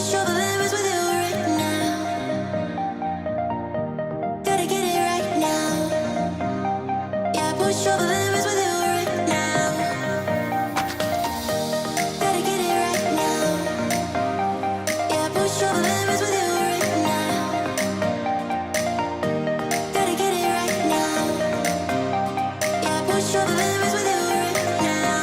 push over limits with you right now. Gotta get it right now. Yeah, push over limits with you right now. Gotta get it right now. Yeah, push over limits with you right now. Gotta get it right now. Yeah, push over limits with you right now.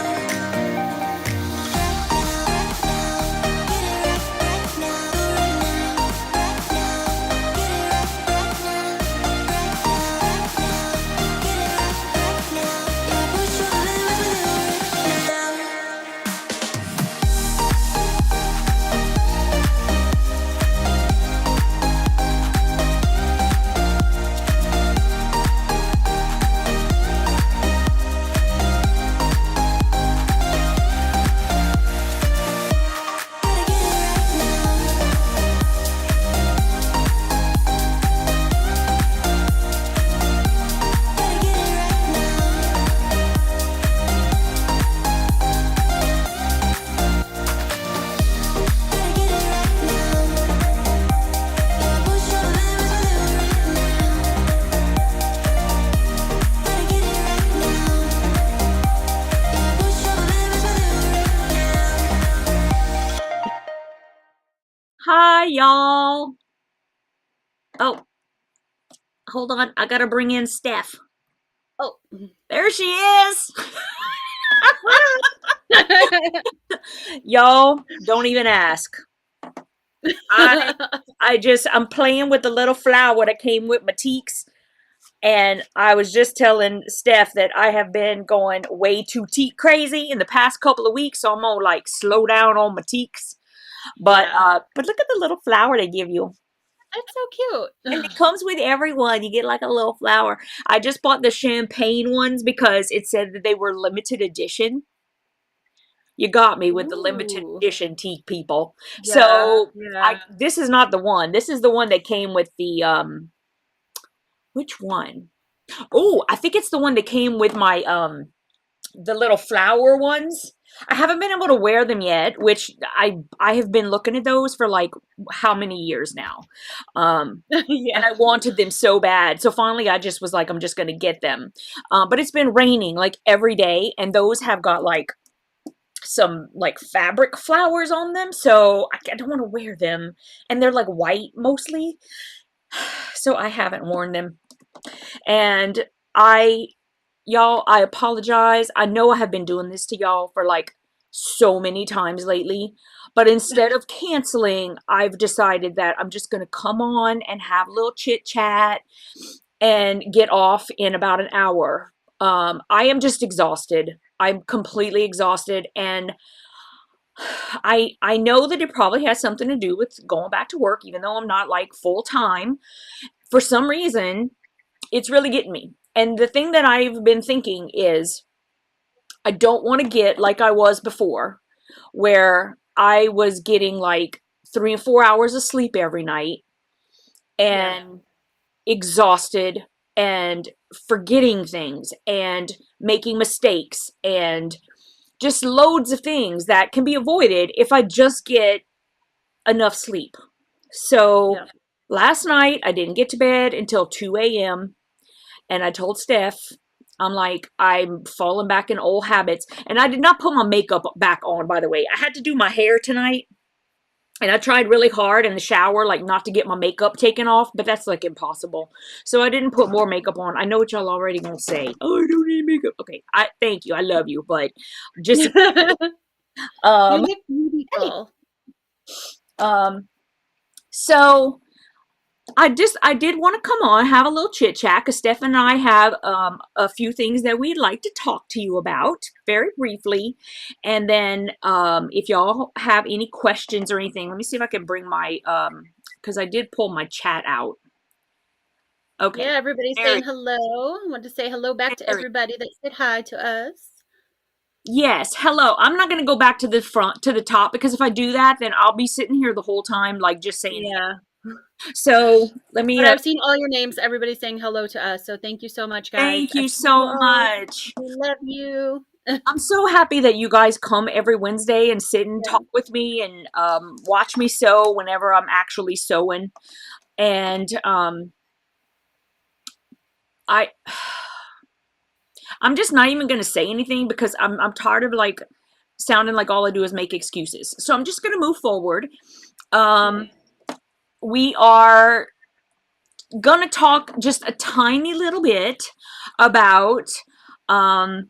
Hi, y'all. Oh, hold on. I gotta bring in Steph. Oh, there she is. Y'all, don't even ask. I'm playing with the little flower that came with my teaks. And I was just telling Steph that I have been going way too teak crazy in the past couple of weeks. So I'm gonna like slow down on my teaks. But look at the little flower they give you. That's so cute. And it comes with everyone. You get like a little flower. I just bought the champagne ones because it said that they were limited edition. You got me with the limited edition teak, people. Yeah, so yeah. This is not the one. This is the one that came with the which one? Oh, I think it's the one that came with my the little flower ones. I haven't been able to wear them yet, which I have been looking at those for like how many years now. Yeah. And I wanted them so bad. So finally I just was like, I'm just going to get them. But it's been raining like every day, and those have got like some like fabric flowers on them. So I don't want to wear them. And they're like white mostly. So I haven't worn them. And y'all, I apologize. I know I have been doing this to y'all for like so many times lately, but instead of canceling, I've decided that I'm just going to come on and have a little chit chat and get off in about an hour. I am just exhausted. I'm completely exhausted, and I know that it probably has something to do with going back to work, even though I'm not like full time. For some reason, it's really getting me. And the thing that I've been thinking is I don't want to get like I was before, where I was getting like 3 or 4 hours of sleep every night and exhausted and forgetting things and making mistakes and just loads of things that can be avoided if I just get enough sleep. So last night I didn't get to bed until 2 a.m. and I told Steph, I'm like, I'm falling back in old habits. And I did not put my makeup back on, by the way. I had to do my hair tonight. And I tried really hard in the shower, like not to get my makeup taken off, but that's like impossible. So I didn't put more makeup on. I know what y'all already gonna say. Oh, I don't need makeup. Okay, thank you. I love you, but just you look beautiful. So I did want to come on, have a little chit chat, because Steph and I have a few things that we'd like to talk to you about very briefly. And then if y'all have any questions or anything, let me see if I can bring my, because I did pull my chat out. Okay. Yeah, everybody's saying hello. I want to say hello back to everybody that said hi to us. Yes, hello. I'm not going to go back to the front, to the top, because if I do that, then I'll be sitting here the whole time, like just saying, yeah. So let me. But I've seen all your names. Everybody's saying hello to us. So thank you so much, guys. Thank you so much. We love you. I'm so happy that you guys come every Wednesday and sit and Yeah. talk with me and watch me sew whenever I'm actually sewing. And I I'm just not even gonna say anything because I'm tired of like sounding like all I do is make excuses. So I'm just gonna move forward. Okay. We are gonna talk just a tiny little bit about um,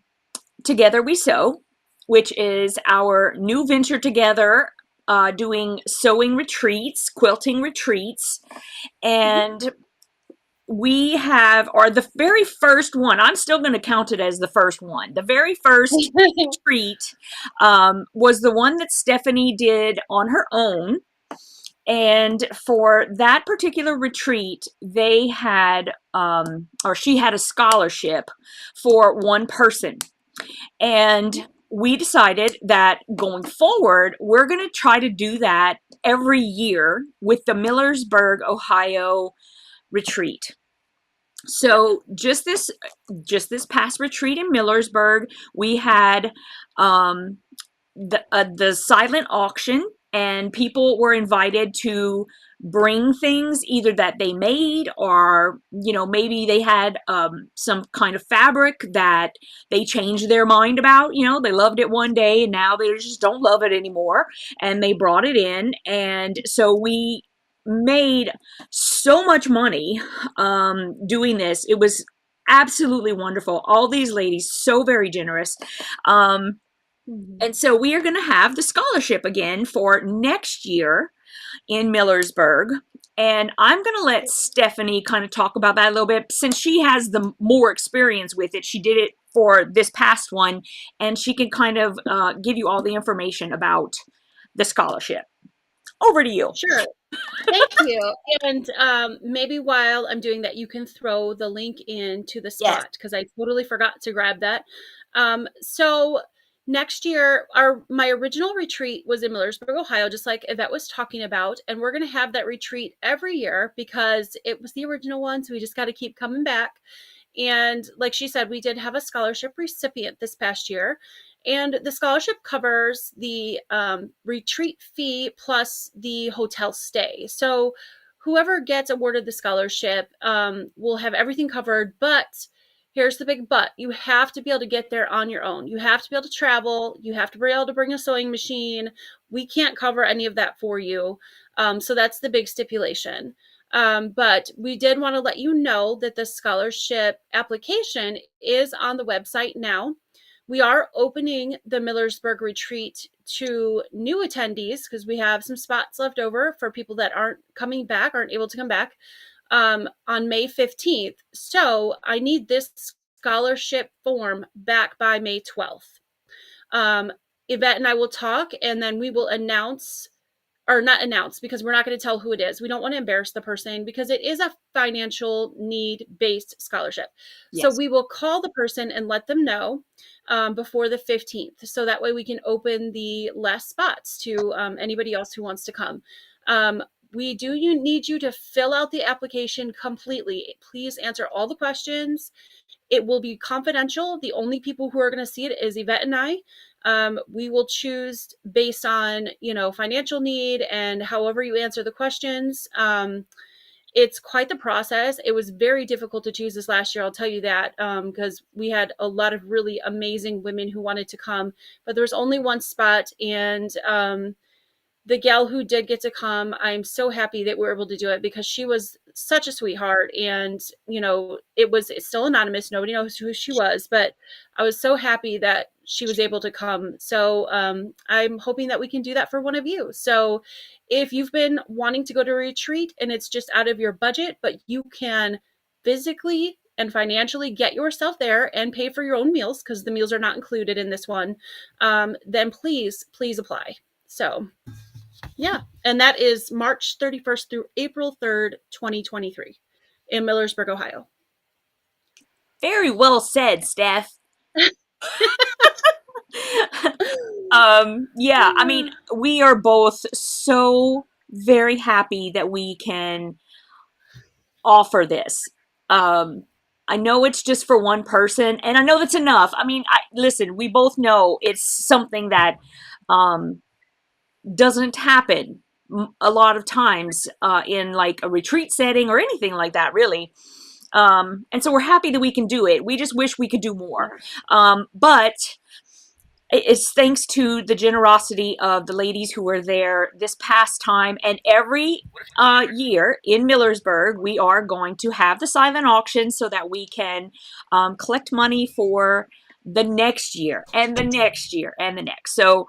Together We Sew, which is our new venture together, doing sewing retreats, quilting retreats, and we have, or the very first one, I'm still going to count it as the first one. The very first retreat was the one that Stephanie did on her own. And for that particular retreat, they had, or she had a scholarship for one person. And we decided that going forward, we're going to try to do that every year with the Millersburg, Ohio retreat. So just this past retreat in Millersburg, we had the silent auction, and people were invited to bring things either that they made, or maybe they had some kind of fabric that they changed their mind about. They loved it one day and now they just don't love it anymore, and they brought it in. And so we made so much money doing this. It was absolutely wonderful. All these ladies so very generous. Mhm. And so we are going to have the scholarship again for next year in Millersburg. And I'm going to let Stephanie kind of talk about that a little bit since she has the more experience with it. She did it for this past one, and she can kind of give you all the information about the scholarship. Over to you. Sure. Thank you. And maybe while I'm doing that, you can throw the link into the Yes. spot because I totally forgot to grab that. So next year, my original retreat was in Millersburg, Ohio, just like Yvette was talking about, and we're going to have that retreat every year because it was the original one. So we just got to keep coming back. And like she said, we did have a scholarship recipient this past year. And the scholarship covers the retreat fee plus the hotel stay. So whoever gets awarded the scholarship will have everything covered. But here's the big but: you have to be able to get there on your own. You have to be able to travel. You have to be able to bring a sewing machine. We can't cover any of that for you. So that's the big stipulation. But we did want to let you know that the scholarship application is on the website now. We are opening the Millersburg retreat to new attendees because we have some spots left over for people that aren't coming back, aren't able to come back on May 15th. So I need this scholarship form back by May 12th. Yvette and I will talk, and then we will announce, or not announce, because we're not going to tell who it is. We don't want to embarrass the person because it is a financial need based scholarship. So Yes. we will call the person and let them know before the 15th. So that way we can open the last spots to anybody else who wants to come. We do need you to fill out the application completely. Please answer all the questions. It will be confidential. The only people who are going to see it is Yvette and I. We will choose based on, financial need and however you answer the questions. It's quite the process. It was very difficult to choose this last year, I'll tell you that, because we had a lot of really amazing women who wanted to come, but there was only one spot. And the gal who did get to come, I'm so happy that we were able to do it because she was such a sweetheart. And, it's still anonymous. Nobody knows who she was, but I was so happy that she was able to come. So I'm hoping that we can do that for one of you. So if you've been wanting to go to a retreat and it's just out of your budget, but you can physically and financially get yourself there and pay for your own meals because the meals are not included in this one, then please apply. So yeah, and that is March 31st through April 3rd, 2023 in Millersburg, Ohio. Very well said, Steph. Yeah, I mean, we are both so very happy that we can offer this. Um, I know it's just for one person, and I know that's enough. I mean, listen, we both know it's something that doesn't happen a lot of times in like a retreat setting or anything like that, really. And so we're happy that we can do it. We just wish we could do more. But it's thanks to the generosity of the ladies who were there this past time. And every year in Millersburg, we are going to have the silent auction so that we can collect money for the next year and the next year and the next. So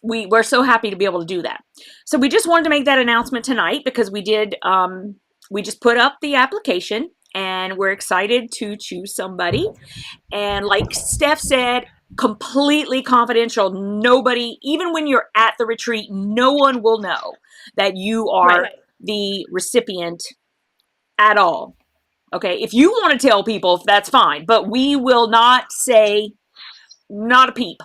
we're so happy to be able to do that. So we just wanted to make that announcement tonight because we did, we just put up the application and we're excited to choose somebody. And like Steph said, completely confidential. Nobody, even when you're at the retreat, no one will know that you are the recipient at all. Okay. If you want to tell people, that's fine, but we will not say not a peep.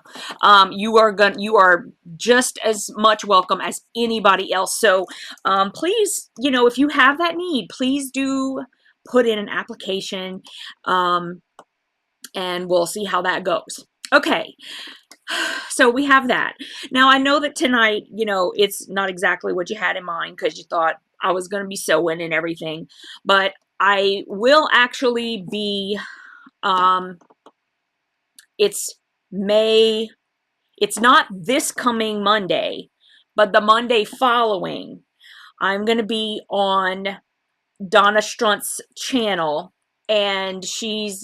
You are just as much welcome as anybody else. So please, if you have that need, please do put in an application, and we'll see how that goes. Okay. So we have that. Now I know that tonight, it's not exactly what you had in mind because you thought I was going to be sewing and everything, but I will actually be, it's not this coming Monday, but the Monday following, I'm going to be on Donna Strunt's channel, and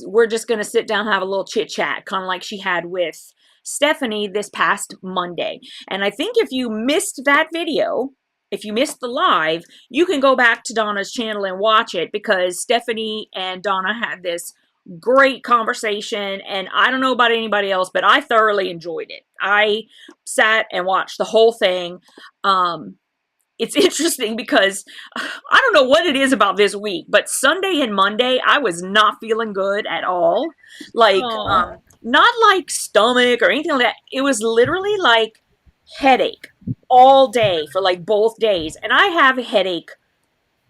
we're just going to sit down and have a little chit chat, kind of like she had with Stephanie this past Monday. And I think if you missed that video, if you missed the live, you can go back to Donna's channel and watch it because Stephanie and Donna had this great conversation, and I don't know about anybody else, but I thoroughly enjoyed it. I sat and watched the whole thing. It's interesting because I don't know what it is about this week, but Sunday and Monday, I was not feeling good at all. Like, not like stomach or anything like that. It was literally like headache all day for like both days. And I have headache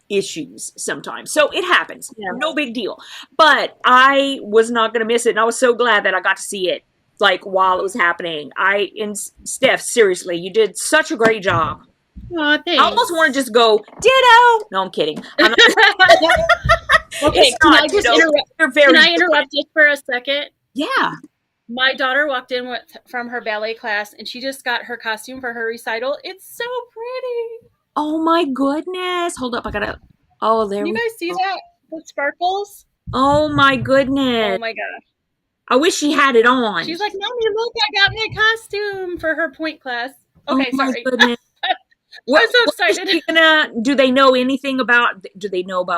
issues sometimes. So it happens. Yeah. No big deal. But I was not going to miss it. And I was so glad that I got to see it like while it was happening. And Steph, seriously, you did such a great job. Oh, thanks. I almost want to just go, ditto. No, I'm kidding. I'm not, okay, can I interrupt just for a second? Yeah. My daughter walked in from her ballet class, and she just got her costume for her recital. It's so pretty. Oh, my goodness. Hold up. I got to. Oh, there we go. You guys see that? The sparkles? Oh, my goodness. Oh, my gosh. I wish she had it on. She's like, Mommy, look, I got my costume for her point class. Okay, oh, my sorry. Goodness. I'm so excited. Do they know anything about,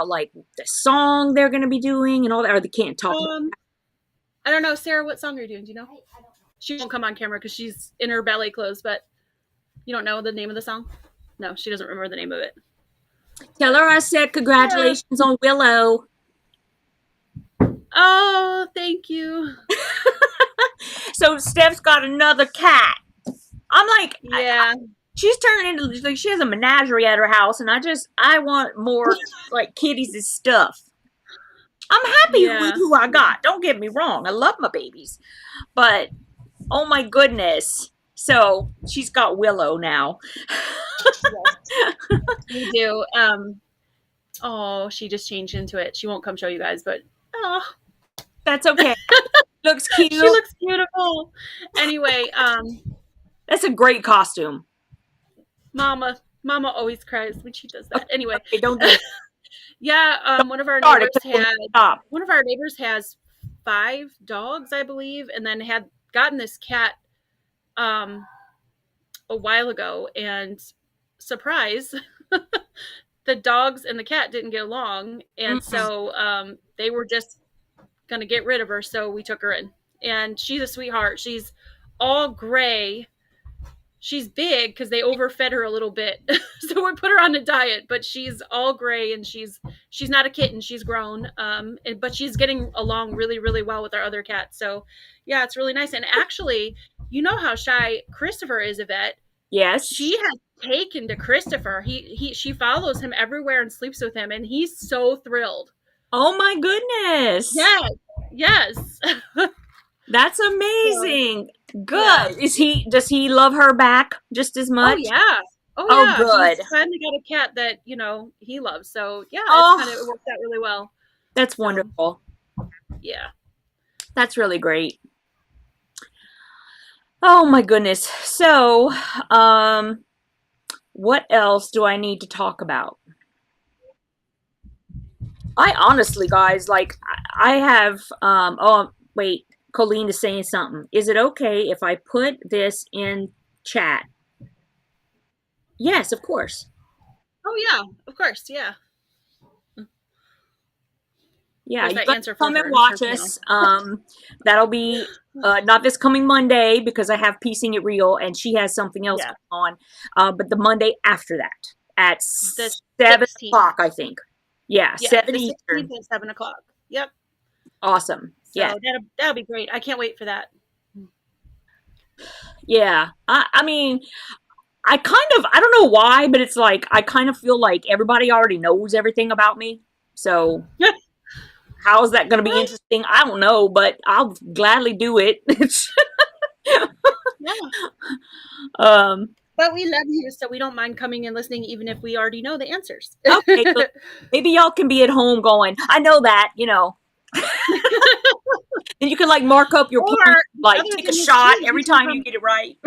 like the song they're going to be doing and all that, or they can't talk about that? I don't know. Sarah, what song are you doing? Do you know? I don't know. She won't come on camera because she's in her ballet clothes, but you don't know the name of the song? No, she doesn't remember the name of it. Tell her I said congratulations on Willow. Oh, thank you. So Steph's got another cat. I'm like, yeah. She's turning into, like, she has a menagerie at her house, and I want more, like, kitties and stuff. I'm happy with who I got. Don't get me wrong. I love my babies. But, oh my goodness. So, she's got Willow now. We do. Oh, she just changed into it. She won't come show you guys, but, oh. That's okay. Looks cute. She looks beautiful. Anyway, that's a great costume. Mama always cries when she does that. Anyway, okay, don't do it. Yeah, one of our neighbors has 5 dogs, I believe, and then had gotten this cat a while ago, and surprise, the dogs and the cat didn't get along, and so they were just gonna get rid of her, so we took her in. And she's a sweetheart. She's all gray. She's big because they overfed her a little bit. So we put her on a diet, but she's all gray, and she's not a kitten. She's grown. But she's getting along really, really well with our other cats. So yeah, it's really nice. And actually, you know how shy Christopher is, Yvette. Yes. She has taken to Christopher. She follows him everywhere and sleeps with him, and he's so thrilled. Oh my goodness. Yes. Yes. That's So, amazing. yeah. Good. Does he love her back just as Oh, much? yeah. Oh, Oh, yeah. good. He's finally got a cat that, he loves. So, yeah, it Oh, worked out really well. that's So, wonderful. yeah. That's really great. Oh my goodness. So, um, what else do I need to talk about? I honestly, guys, like I have oh wait, Colleen is saying something. Is it okay if I put this in chat? Yes, of course. Oh, yeah. Of course. Yeah. Of Yeah, course, you I guys answer for come and her in her watch channel. us. That'll be not this coming Monday because I have Piecing It Real and she has something else Yeah. going on. But the Monday after that at The 16th. 7 o'clock, I think. Yeah, Yeah. 7 The 16th Eastern. at 7 o'clock. Yep. Awesome. So Yes. that'll be great. I can't wait for that. Yeah. I mean, I don't know why, but it's like, I kind of feel like everybody already knows everything about me. So how is that going to be Well, interesting? I don't know, but I'll gladly do it. yeah. um, But we love you, so we don't mind coming and listening, even if we already know the answers. okay, so maybe y'all can be at home going, I know that, and you can like mark up your Or point, the like other take a thing is too, shot you every can time you come. get it right.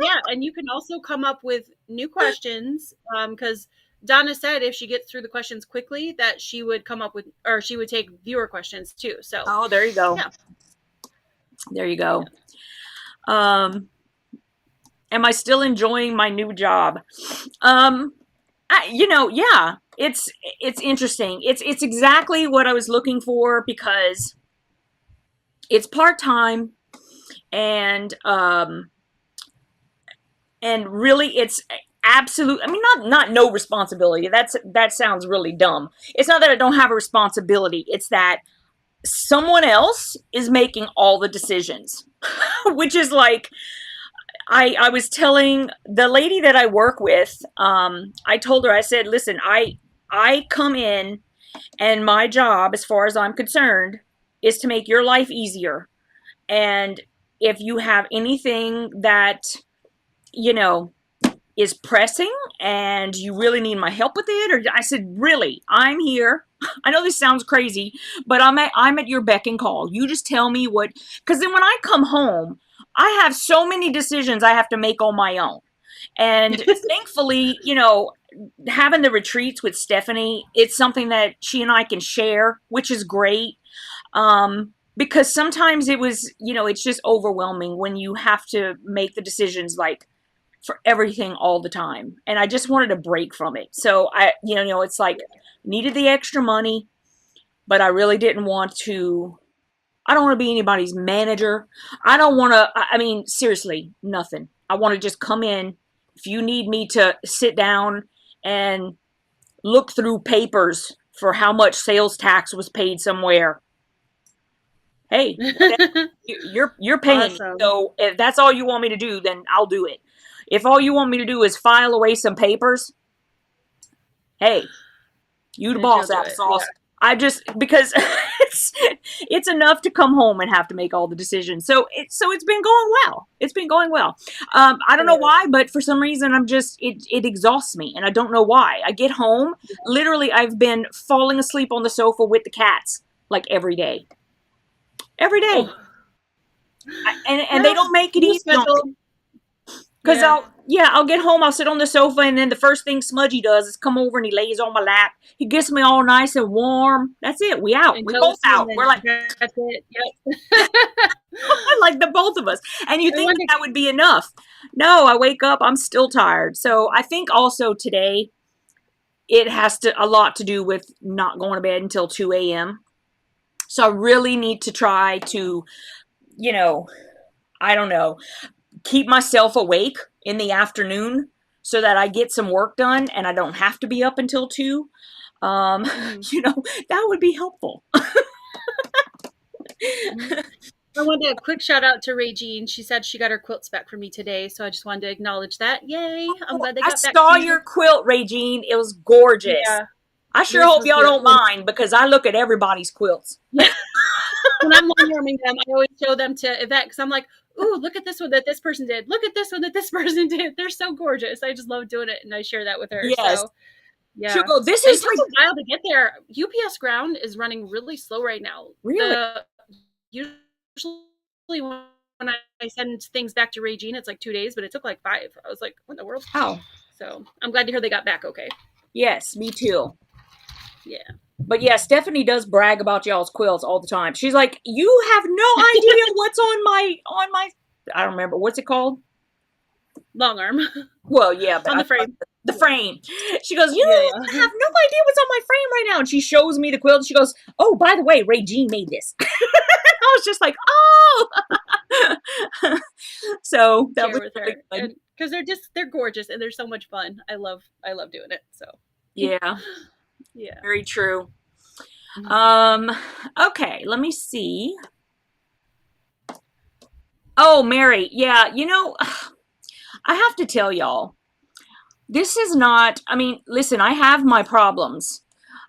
Yeah, and you can also come up with new questions. Because Donna said if she gets through the questions quickly, that she would come up with, or she would take viewer questions too. So Oh, there you go. yeah, There you go. Um, am I still enjoying my new job? Um, yeah, it's interesting. It's exactly what I was looking for because it's part time and really it's absolute. I mean, not no responsibility. That sounds really dumb. It's not that I don't have a responsibility. It's that someone else is making all the decisions, which is like I was telling the lady that I work with. I told her I said, listen, I come in and my job, as far as I'm concerned, is to make your life easier. And if you have anything that, you know, is pressing and you really need my help with it, or I said, really, I'm here. I know this sounds crazy, but I'm at your beck and call. You just tell me what, because then when I come home, I have so many decisions I have to make on my own. And thankfully, having the retreats with Stephanie, it's something that she and I can share, which is great. Because sometimes it's just overwhelming when you have to make the decisions like for everything all the time. And I just wanted a break from it. So it's like needed the extra money, but I really didn't want to. I don't want to be anybody's manager. I don't want to. I mean, seriously, nothing. I want to just come in. If you need me to sit down and look through papers for how much sales tax was paid somewhere, hey, whatever. You're paying me. awesome. So if that's all you want me to do, then I'll do it. If all you want me to do is file away some papers, hey, you the Then she'll boss, do it. applesauce. I just because it's enough to come home and have to make all the decisions. So it's been going well. It's been going well. I don't know Good. why, but for some reason it exhausts me, and I don't know why. I get home, literally, I've been falling asleep on the sofa with the cats like every day, Oh, and they well, don't make it new easy on schedule. me. Because Yeah, I'll get home, I'll sit on the sofa, and then the first thing Smudgy does is come over and he lays on my lap. He gets me all nice and warm. That's it. We out. and We both cozy, and out. We're like, then that's it. Yep. like the both of us. And you I think wonder. that would be enough. No, I wake up, I'm still tired. So I think also today it has a lot to do with not going to bed until 2 a.m. So I really need to try to, you know, I don't know, keep myself awake in the afternoon so that I get some work done and I don't have to be up until 2. Um, Mhm. that would be helpful. I wanted a quick shout out to Regine. She said she got her quilts back from me today, so I just wanted to acknowledge that. Yay! I'm glad they I got back saw to your you. quilt, Regine. It was gorgeous. Yeah, I sure Reef hope was y'all here. don't mind because I look at everybody's quilts. Yeah. When I'm long arming them, I always show them to Yvette because I'm like, ooh, look at this one that this person did. Look at this one that this person did. They're so gorgeous. I just love doing it, and I share that with her. Yes. So, She'll yeah. go, this It is took like, a while to get there. UPS ground is running really slow right now. really? Usually when I send things back to Regine, it's like 2 days, but it took like 5. I was like, what in the world? Oh, So I'm glad to hear they got back okay. yes, me too. Yeah. But yeah, Stephanie does brag about y'all's quilts all the time. She's like, you have no idea what's on my, I don't remember, what's it called? Long arm. Well, yeah, but On the frame. the frame. She goes, you Yeah. have no idea what's on my frame right now. And she shows me the quilt. And she goes, oh, by the way, Regine made this. I was just like, oh. So that Share was with really her. good. Because they're gorgeous and they're so much fun. I love doing it. So Yeah, yeah. very true. Okay, let me see. Oh, Mary, yeah, you know, I have to tell y'all, this is not, I mean, listen, I have my problems.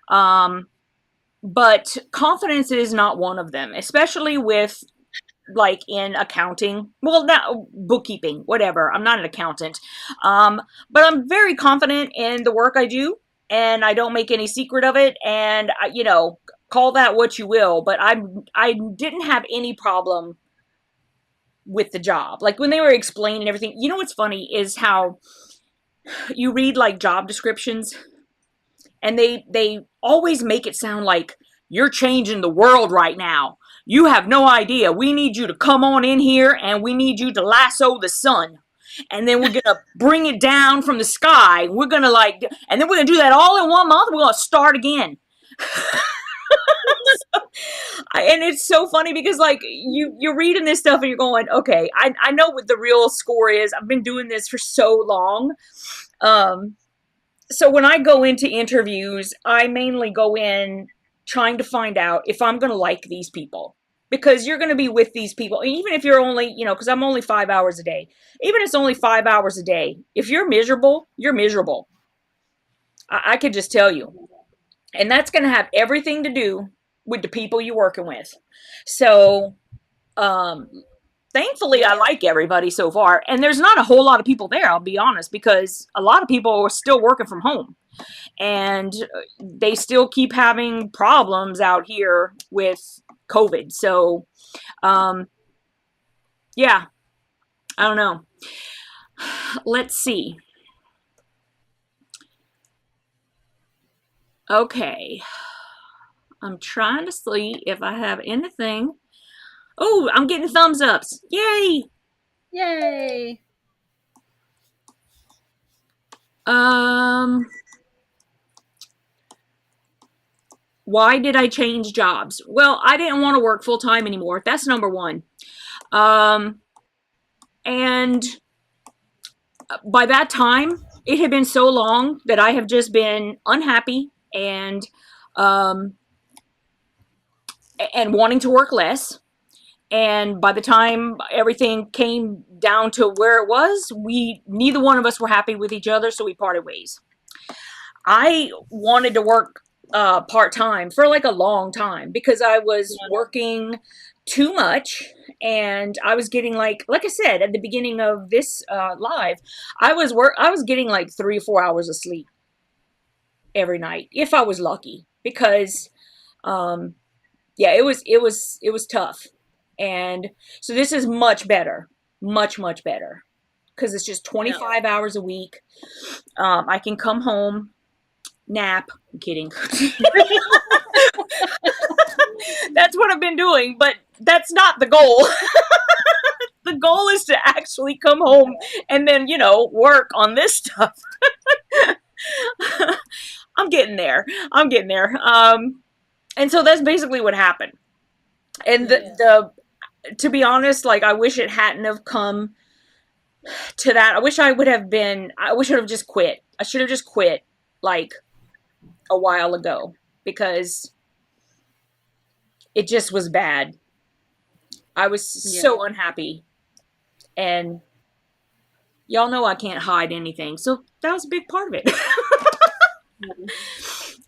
But confidence is not one of them, especially with like in accounting. Well, not bookkeeping, whatever. I'm not an accountant. But I'm very confident in the work I do, and I don't make any secret of it. And you know, call that what you will, but I didn't have any problem with the job. Like when they were explaining everything, you know what's funny is how you read like job descriptions and they always make it sound like you're changing the world right now. You have no idea. We need you to come on in here and we need you to lasso the sun. And then we're going to bring it down from the sky. We're going to like, and then we're going to do that all in 1 month. We're going to start again. And it's so funny because like you're reading this stuff and you're going, okay, I know what the real score is. I've been doing this for so long. So when I go into interviews, I mainly go in trying to find out if I'm going to like these people. Because you're going to be with these people. Even if you're only, you know, because I'm only 5 hours a day. Even if it's only 5 hours a day. If you're miserable, you're miserable. I could just tell you. And that's going to have everything to do with the people you're working with. So, thankfully, I like everybody so far. And there's not a whole lot of people there, I'll be honest, because a lot of people are still working from home. And they still keep having problems out here with COVID. So, yeah, I don't know. Let's see. Okay. I'm trying to see if I have anything. Oh, I'm getting thumbs ups. Yay! Yay. Why did I change jobs? Well, I didn't want to work full time anymore. That's number one. And by that time, it had been so long that I have just been unhappy and wanting to work less. And by the time everything came down to where it was, neither one of us were happy with each other, so we parted ways. I wanted to work part-time for like a long time because I was working too much and I was getting like I said at the beginning of this live, I was getting like 3 or 4 hours of sleep every night if I was lucky because yeah, it was tough. And so this is much better, much better because it's just 25 hours a week. I can come home, nap. I'm kidding. That's what I've been doing, but that's not the goal. The goal is to actually come home and then, you know, work on this stuff. I'm getting there. And so that's basically what happened. And to be honest, like I wish it hadn't have come to that. I wish I would have just quit. I should have just quit like a while ago because it just was bad. I was so unhappy. And y'all know I can't hide anything. So that was a big part of it.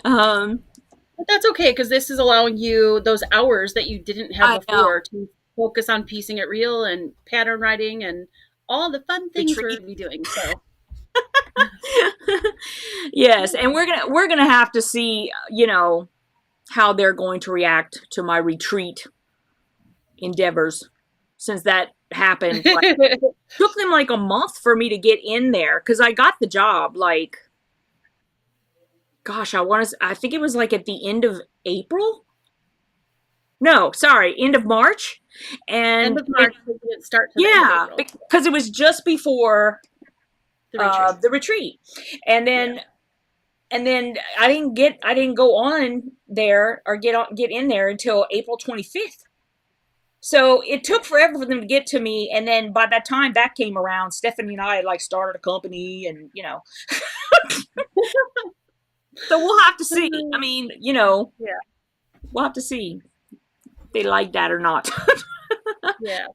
But that's okay because this is allowing you those hours that you didn't have I know. before to focus on piecing it real and pattern writing and all the fun things we're Retreat. going to be doing. So Yes, and we're gonna have to see, how they're going to react to my retreat endeavors, since that happened. Like, took them like a month for me to get in there because I got the job. Like, gosh, I think it was like at the end of April. No, sorry, end of March, and end of March, we didn't start till the end of yeah, April. because it was just before The retreat. the retreat, and then I didn't go on there or get in there until April 25th. So it took forever for them to get to me, and then by that time that came around, Stephanie and I had like started a company, and so we'll have to see. I mean, Yeah. we'll have to see if they like that or not. Yeah.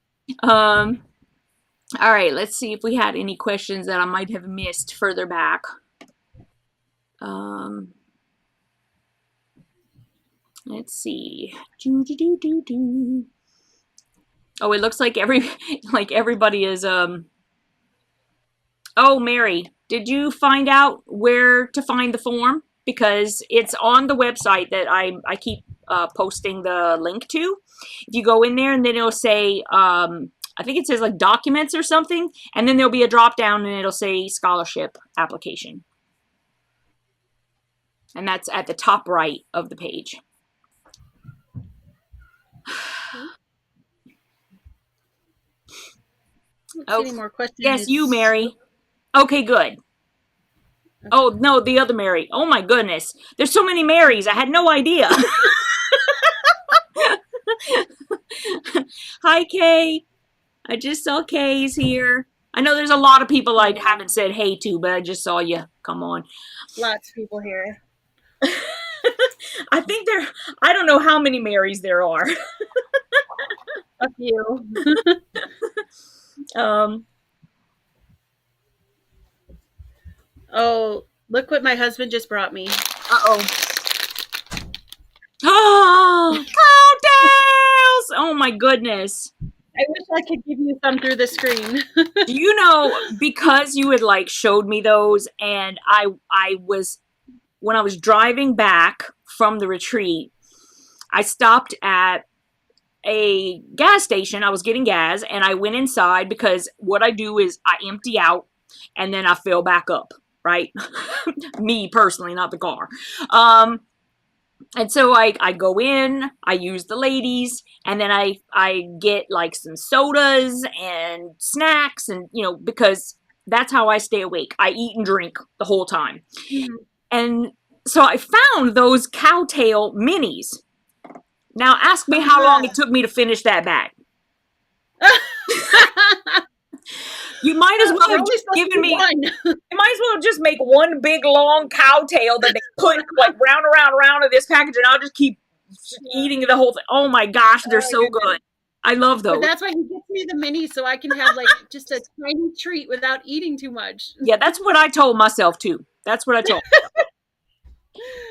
All right, let's see if we had any questions that I might have missed further back. Let's see. Oh, it looks like everybody is Oh, Mary, did you find out where to find the form? Because it's on the website that I keep posting the link to. If you go in there, and then it'll say I think it says like documents or something, and then there'll be a drop down and it'll say scholarship application. And that's at the top right of the page. Let's see any more questions. Yes, you, Mary. Okay, good. Oh, no, the other Mary. Oh, my goodness. There's so many Marys. I had no idea. Hi, Kay. I just saw Kay's here. I know there's a lot of people I haven't said hey to, but I just saw you. Come on. Lots of people here. I think I don't know how many Marys there are. A few. Oh, look what my husband just brought me. Uh-oh. Oh, cocktails! Oh, my goodness. I wish I could give you some through the screen. Do you know, because you had like showed me those, and when I was driving back from the retreat, I stopped at a gas station. I was getting gas, and I went inside because what I do is I empty out and then I fill back up, right? Me personally, not the car. And so I go in, I use the ladies, and then I get like some sodas and snacks, and because that's how I stay awake. I eat and drink the whole time. Mm-hmm. And so I found those cowtail minis. Now ask me how long it took me to finish that bag. You might as well have just given me. You might as well just make one big long cowtail that they put like round of this package, and I'll just keep eating the whole thing. Oh my gosh, they're so good. I love those. But that's why he gets me the mini, so I can have like just a tiny treat without eating too much. Yeah, that's what I told myself too. That's what I told myself.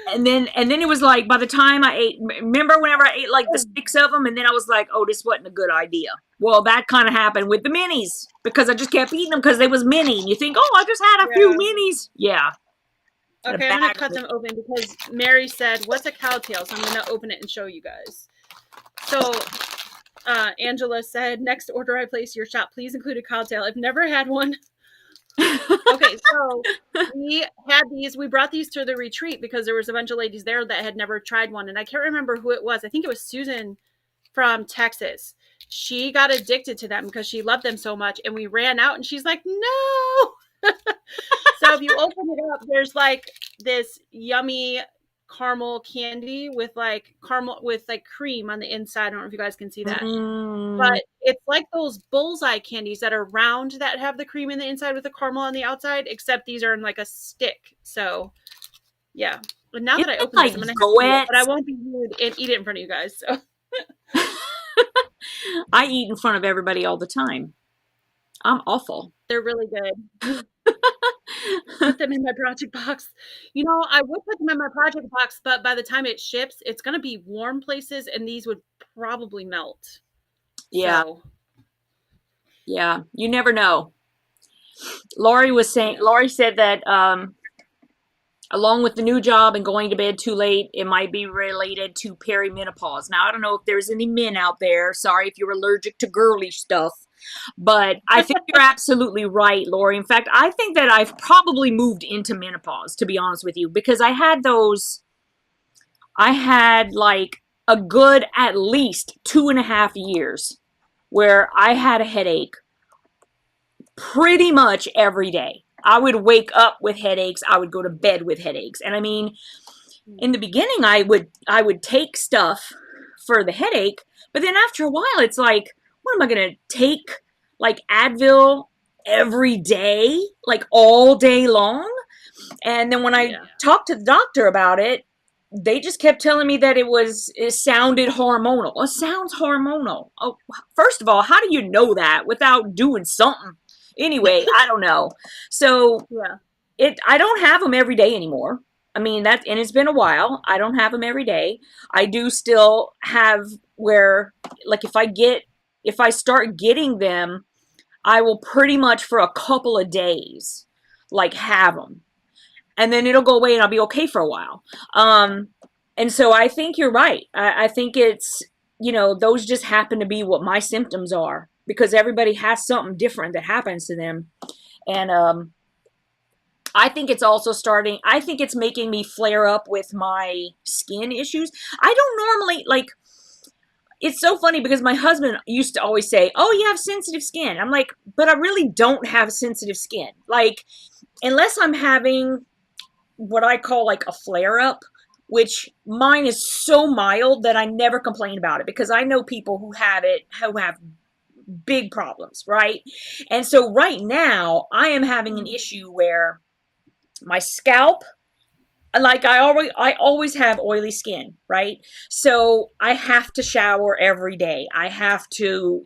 And then it was like, by the time I ate, remember whenever I ate like the 6 of them, and then I was like, oh, this wasn't a good idea. Well, that kind of happened with the minis, because I just kept eating them because they was mini, and you think, oh, I just had a few minis. Yeah. Okay, I'm going to cut them open because Mary said, what's a cowtail? So I'm going to open it and show you guys. So Angela said, next order I place your shop, please include a cowtail. I've never had one. Okay, so we had these. We brought these to the retreat because there was a bunch of ladies there that had never tried one, and I can't remember who it was. I think it was Susan from Texas. She got addicted to them because she loved them so much, and we ran out, and she's like, no. So if you open it up, there's like this yummy caramel candy with like cream on the inside. I don't know if you guys can see that, but it's like those bullseye candies that are round that have the cream in the inside with the caramel on the outside, except these are in like a stick. So yeah, but now that I open this, I'm gonna have to, but I won't be rude and eat it in front of you guys. So I eat in front of everybody all the time. I'm awful. They're really good. Put them in my project box. You know, I would put them in my project box, but by the time it ships, it's going to be warm places and these would probably melt. Yeah. So, Yeah. You never know. Lori said that along with the new job and going to bed too late, it might be related to perimenopause. Now, I don't know if there's any men out there. Sorry if you're allergic to girly stuff. But I think you're absolutely right, Lori. In fact, I think that I've probably moved into menopause, to be honest with you, because I had like a good at least 2.5 years where I had a headache pretty much every day. I would wake up with headaches. I would go to bed with headaches. And I mean, in the beginning, I would take stuff for the headache, but then after a while, it's like, what am I going to take? Like Advil every day, like all day long? And then when I talked to the doctor about it, they just kept telling me that it sounded hormonal. It sounds hormonal. Oh, first of all, how do you know that without doing something? Anyway, I don't know. So I don't have them every day anymore. I mean, and it's been a while. I don't have them every day. I do still have where, like, if I start getting them, I will pretty much for a couple of days, like, have them. And then it'll go away and I'll be okay for a while. And so I think you're right. I think it's, those just happen to be what my symptoms are because everybody has something different that happens to them. And, I think it's also I think it's making me flare up with my skin issues. I don't normally, like, it's so funny because my husband used to always say, oh, you have sensitive skin. I'm like, but I really don't have sensitive skin. Like, unless I'm having what I call like a flare up, which mine is so mild that I never complain about it because I know people who have big problems, right? And so right now I am having an issue where my scalp, like I always have oily skin, right? So I have to shower every day. I have to,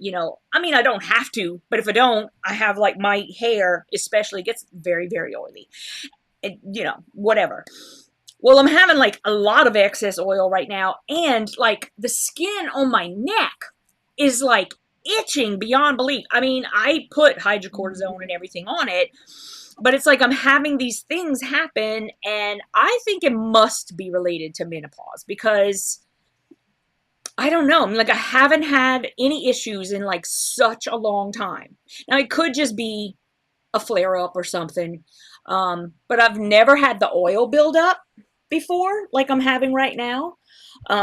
I mean, I don't have to, but if I don't, I have like my hair especially gets very, very oily. And, whatever. Well, I'm having like a lot of excess oil right now. And like the skin on my neck is like itching beyond belief. I mean, I put hydrocortisone and everything on it. But it's like I'm having these things happen, and I think it must be related to menopause because I don't know. I mean, like I haven't had any issues in like such a long time. Now it could just be a flare up or something, but I've never had the oil build up before like I'm having right now.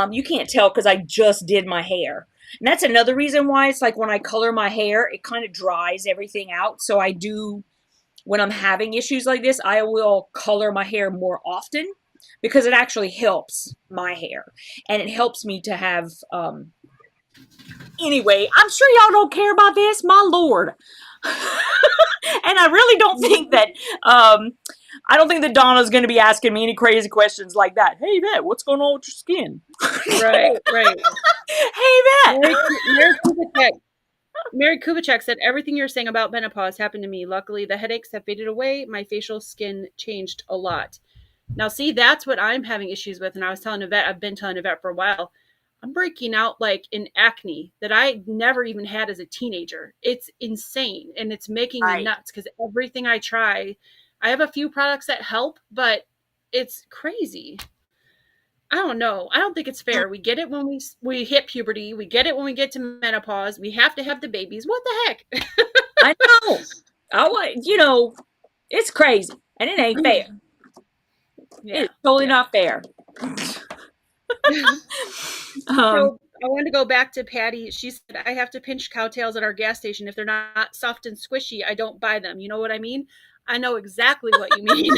You can't tell because I just did my hair. And that's another reason why it's like when I color my hair, it kind of dries everything out. So I do. When I'm having issues like this, I will color my hair more often because it actually helps my hair. And it helps me to have, anyway, I'm sure y'all don't care about this, my Lord. And I really don't think that, I don't think that Donna's going to be asking me any crazy questions like that. Hey, Yvette, what's going on with your skin? Right. Hey, Yvette. Mary Kubicek said, everything you're saying about menopause happened to me. Luckily, the headaches have faded away. My facial skin changed a lot. Now, see, that's what I'm having issues with. And I was telling Yvette, I've been telling Yvette for a while, I'm breaking out like in acne that I never even had as a teenager. It's insane. And it's making me nuts because everything I try, I have a few products that help, but it's crazy. I don't know. I don't think it's fair. We get it when we hit puberty. We get it when we get to menopause. We have to have the babies. What the heck? I know. It's crazy. And it ain't fair. It's totally not fair. So I wanted to go back to Patty. She said, I have to pinch cowtails at our gas station. If they're not soft and squishy, I don't buy them. You know what I mean? I know exactly what you mean.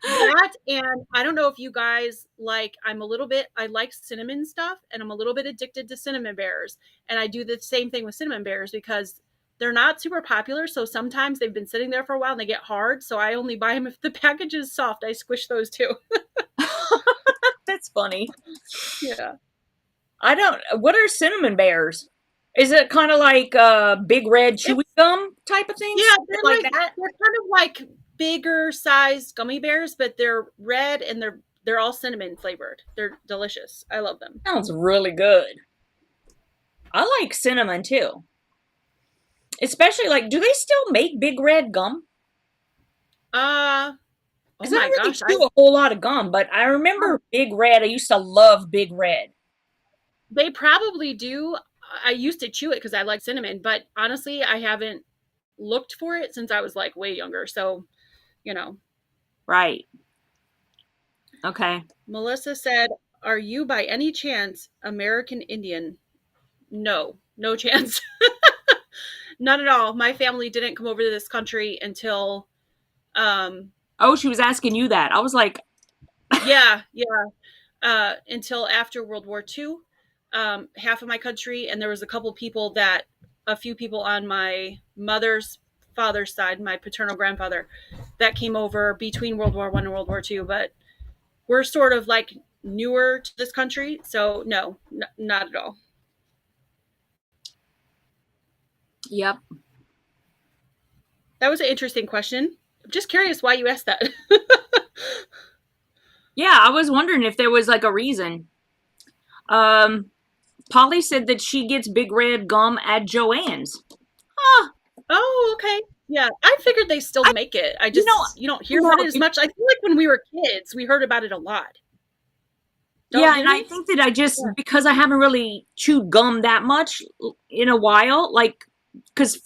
That, and I don't know if you guys I like cinnamon stuff, and I'm a little bit addicted to cinnamon bears. And I do the same thing with cinnamon bears because they're not super popular. So sometimes they've been sitting there for a while and they get hard. So I only buy them if the package is soft. I squish those too. That's funny. Yeah. What are cinnamon bears? Is it kind of like big red chewy gum type of thing? Yeah, they're like that. They're kind of like bigger sized gummy bears, but they're red and they're all cinnamon flavored. They're delicious. I love them. Sounds really good. I like cinnamon too. Especially like, do they still make Big Red gum? Oh Because I my don't really gosh, chew a whole lot of gum, but I remember Big Red. I used to love Big Red. they probably do. I used to chew it because I like cinnamon, but honestly, I haven't looked for it since I was like way younger. So, you know. Right. Okay. Melissa said, "Are you by any chance American Indian?" No, no chance. None at all. My family didn't come over to this country until Oh, she was asking you that. I was like, yeah, until after World War II. Half of my country, and there was a few people on my mother's father's side, my paternal grandfather, that came over between World War I and World War II, but we're sort of like newer to this country, so no, not at all. yep. That was an interesting question. I'm just curious why you asked that. Yeah, I was wondering if there was like a reason. Polly said that she gets Big Red gum at Joann's. Huh. Oh, okay. Yeah, I figured they still make it. I just, you don't hear about it as much. I feel like when we were kids, we heard about it a lot. And I think that I just, because I haven't really chewed gum that much in a while, like, because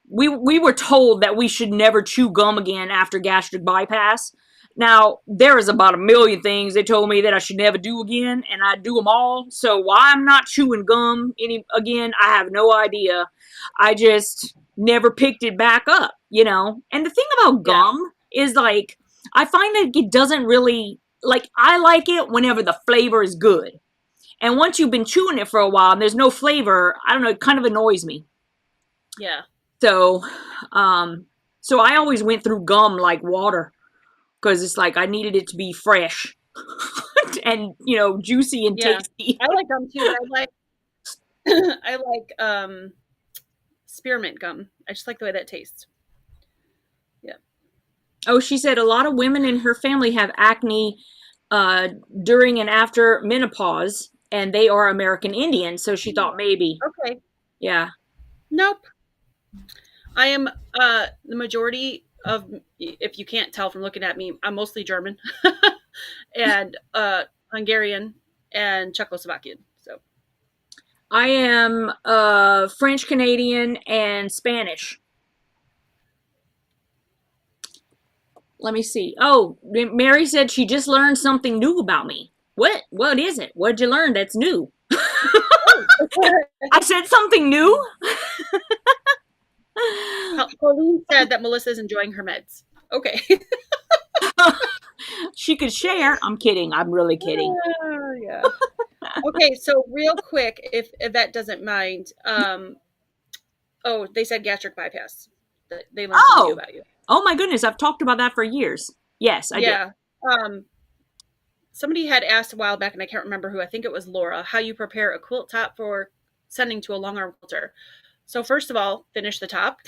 we were told that we should never chew gum again after gastric bypass. Now, there is about a million things they told me that I should never do again, and I do them all. So why I'm not chewing gum again, I have no idea. I just never picked it back up, And the thing about gum is, like, I find that it doesn't really, like, I like it whenever the flavor is good. And once you've been chewing it for a while and there's no flavor, I don't know, it kind of annoys me. Yeah. So I always went through gum like water. Because it's like I needed it to be fresh and juicy and tasty. I like gum too. I like spearmint gum. I just like the way that tastes. Yeah. Oh, she said a lot of women in her family have acne during and after menopause, and they are American Indian. So she thought maybe. Okay. Yeah. Nope. I am the majority of, if you can't tell from looking at me, I'm mostly German and Hungarian and Czechoslovakian. So I am French Canadian and Spanish. Let me see. Oh, Mary said she just learned something new about me. What? What is it? What'd you learn that's new? I said something new? Pauline said that Melissa's enjoying her meds. Okay. She could share. I'm kidding. I'm really kidding. Yeah. Okay, so real quick, if Yvette doesn't mind, they said gastric bypass. They learned something new about you. Oh my goodness, I've talked about that for years. Yes, I did. Somebody had asked a while back, and I can't remember who, I think it was Laura, how you prepare a quilt top for sending to a long arm quilter. So first of all, finish the top.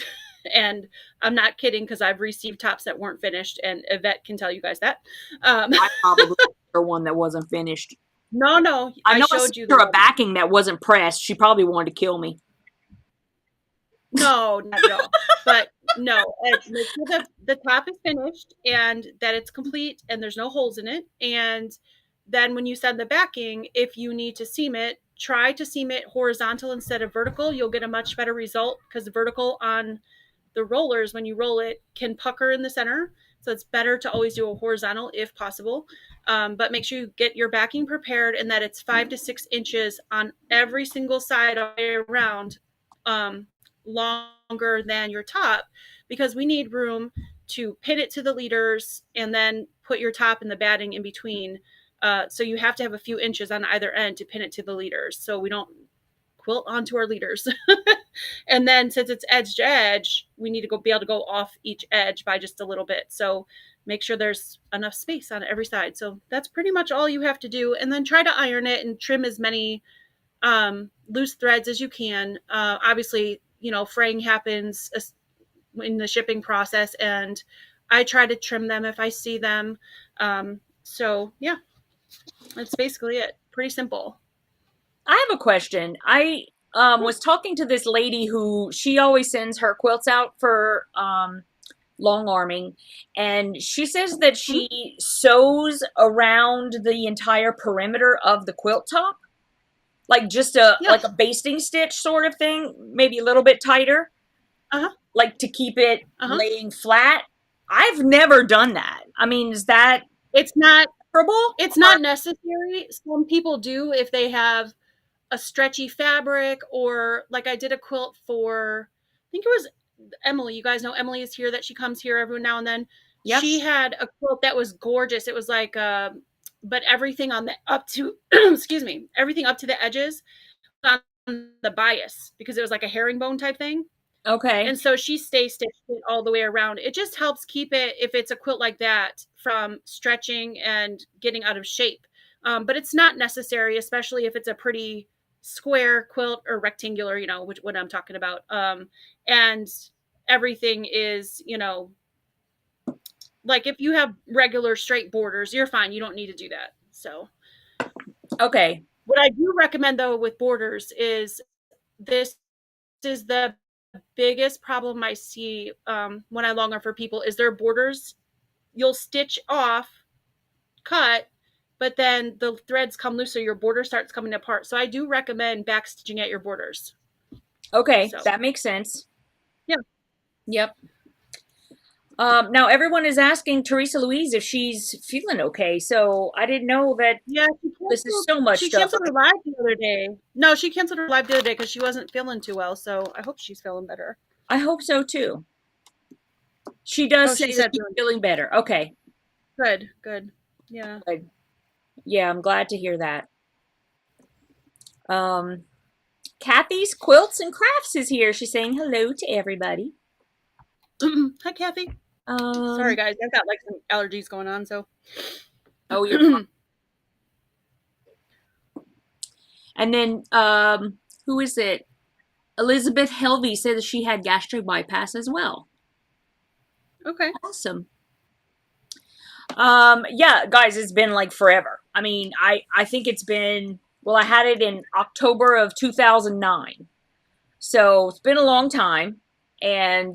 And I'm not kidding, because I've received tops that weren't finished, and Yvette can tell you guys that. I probably her one that wasn't finished. No. I showed you a backing that wasn't pressed. She probably wanted to kill me. No, not at all. But no, make sure the top is finished and that it's complete and there's no holes in it. And then when you send the backing, if you need to seam it, try to seam it horizontal instead of vertical. You'll get a much better result, because the vertical on the rollers, when you roll it, can pucker in the center. So it's better to always do a horizontal if possible. But make sure you get your backing prepared and that it's 5 to 6 inches on every single side all the way around, longer than your top, because we need room to pin it to the leaders and then put your top and the batting in between. So you have to have a few inches on either end to pin it to the leaders, so we don't quilt onto our leaders. And then since it's edge to edge, we need to be able to go off each edge by just a little bit. So make sure there's enough space on every side. So that's pretty much all you have to do. And then try to iron it and trim as many loose threads as you can. Obviously, fraying happens in the shipping process, and I try to trim them if I see them. So yeah, that's basically it. Pretty simple. I have a question. I was talking to this lady who she always sends her quilts out for long arming, and she says that she sews around the entire perimeter of the quilt top, like just like a basting stitch sort of thing, maybe a little bit tighter, like to keep it laying flat. I've never done that. I mean, is that it's not preferable? It's not necessary. Some people do if they have a stretchy fabric, or like I did a quilt for, I think it was Emily. You guys know Emily is here, that she comes here every now and then. Yep. She had a quilt that was gorgeous. It was like, but everything on the up to, excuse me, everything up to the edges on the bias, because it was like a herringbone type thing. Okay. And so she stay stitched it all the way around. It just helps keep it, if it's a quilt like that, from stretching and getting out of shape. But it's not necessary, especially if it's a pretty square quilt or rectangular, you know, what I'm talking about. And everything is, you know, like if you have regular straight borders, you're fine. You don't need to do that. So, okay. What I do recommend though with borders is, this is the biggest problem I see when I long arm for people, is their borders. You'll stitch off, cut, but then the threads come loose, so your border starts coming apart. So I do recommend back stitching at your borders. Okay, so that makes sense. Yeah. Yep. Now everyone is asking Teresa Louise if she's feeling okay. So I didn't know that. Yeah, this is so much she stuff. Canceled her live the other day. No, she canceled her live the other day because she wasn't feeling too well. So I hope she's feeling better. I hope so too. She does say that she's feeling better. Okay. Good. Good. Yeah. Good. Yeah, I'm glad to hear that. Kathy's Quilts and Crafts is here. She's saying hello to everybody. Hi, Kathy. Sorry, guys. I've got like some allergies going on, so. Oh, you're. And then, who is it? Elizabeth Helvey said that she had gastric bypass as well. Okay. Awesome. Yeah, guys, it's been like forever. I mean, I think it's been, well, I had it in October of 2009. So it's been a long time. And,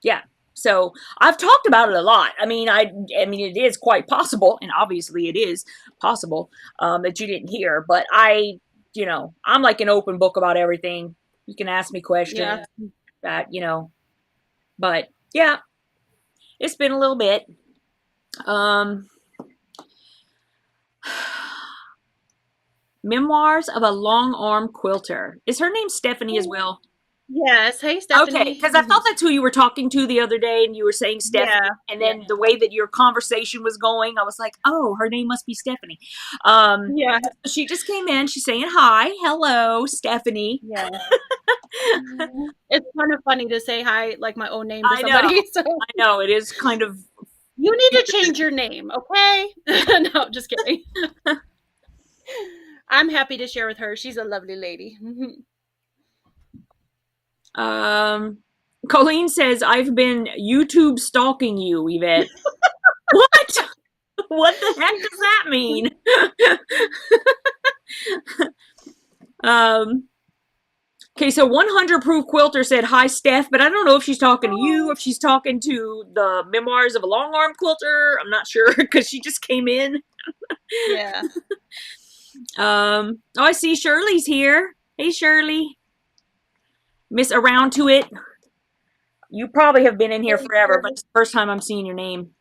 yeah, so I've talked about it a lot. I mean, it is quite possible, and obviously it is possible, that you didn't hear, but you know, I'm like an open book about everything. You can ask me questions that, you know, but yeah, it's been a little bit. Memoirs of a Long Arm Quilter. Is her name Stephanie as well? Yes. Hey, Stephanie. Okay, because I thought that's who you were talking to the other day, and you were saying Stephanie, and then the way that your conversation was going, I was like, oh, her name must be Stephanie. Yeah. She just came in. She's saying hi. Hello, Stephanie. Yeah. It's kind of funny to say hi, like my own name to somebody. So. I know. It is kind of. You need to change your name, okay? No, just kidding. I'm happy to share with her. She's a lovely lady. Colleen says, I've been YouTube stalking you, Yvette. What? What the heck does that mean? Okay, so 100 Proof Quilter said, hi, Steph, but I don't know if she's talking to you, if she's talking to the Memoirs of a Long Arm Quilter. I'm not sure, because she just came in. Yeah. Oh, I see Shirley's here. Hey, Shirley. Miss Around to It. You probably have been in here forever, but it's the first time I'm seeing your name.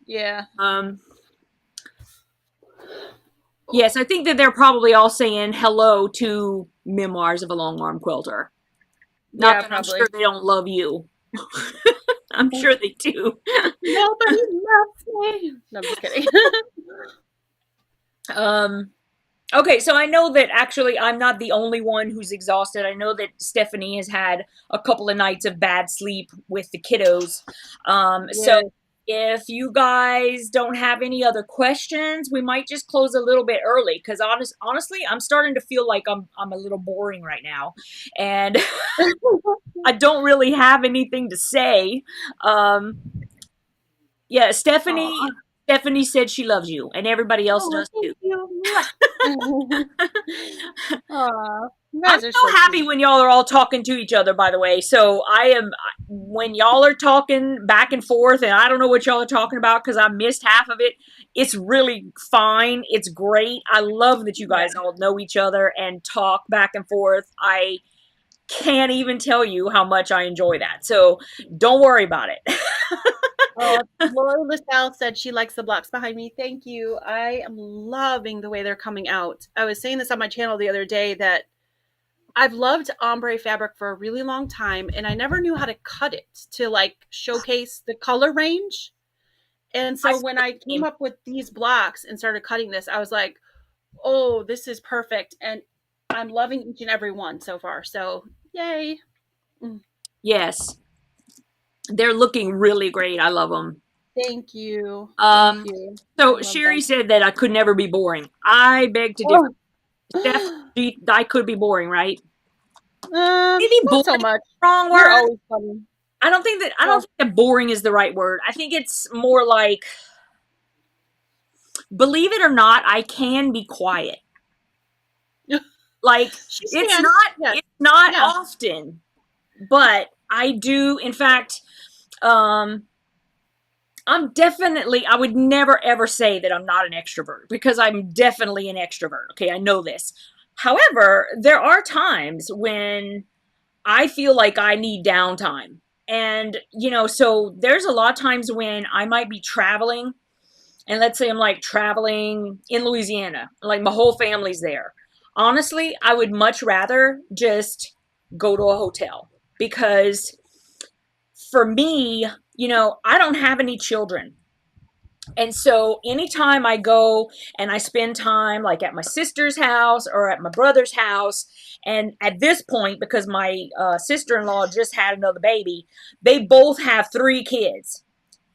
Yeah. Yes, I think that they're probably all saying hello to Memoirs of a Long Arm Quilter. Not that probably. I'm sure they don't love you. I'm sure they do. Nobody loves me. No, I'm just kidding. Okay, so I know that actually I'm not the only one who's exhausted. I know that Stephanie has had a couple of nights of bad sleep with the kiddos. So if you guys don't have any other questions, we might just close a little bit early because honestly, I'm starting to feel like I'm a little boring right now, and I don't really have anything to say. Um, yeah, Aw. Stephanie said she loves you, and everybody else Oh, does too. thank you. Aw, you I'm guys are so so happy sweet. when y'all are all talking to each other, by the way. So I am, when y'all are talking back and forth, and I don't know what y'all are talking about because I missed half of it. It's really fine. It's great. I love that you Yeah. guys all know each other and talk back and forth. I can't even tell you how much I enjoy that. So don't worry about it. Lori LaSalle said she likes the blocks behind me. Thank you. I am loving the way they're coming out. I was saying this on my channel the other day that I've loved ombre fabric for a really long time, and I never knew how to cut it to like showcase the color range. And I so when I came up with these blocks and started cutting this, I was like, oh, this is perfect. And I'm loving each and every one so far. So yay. yes, they're looking really great. I love them. Thank you. Thank Um, you. I so love Sherry them. said that I could never be boring. I beg to differ. Oh. Steph, I could be boring, right? Maybe Not boring so is much. the wrong You're word. always funny. I don't Oh, think that boring is the right word. I think it's more like, believe it or not, I can be quiet. Like she can. Yes. it's not Yeah. often, but I do. In fact, um, I would never ever say that I'm not an extrovert because I'm definitely an extrovert. Okay, I know this. However, there are times when I feel like I need downtime. And, so there's a lot of times when I might be traveling, and let's say I'm like traveling in Louisiana, like my whole family's there. Honestly, I would much rather just go to a hotel because for me, I don't have any children. And so anytime I go and I spend time like at my sister's house or at my brother's house, and at this point, because my sister-in-law just had another baby, they both have 3 kids.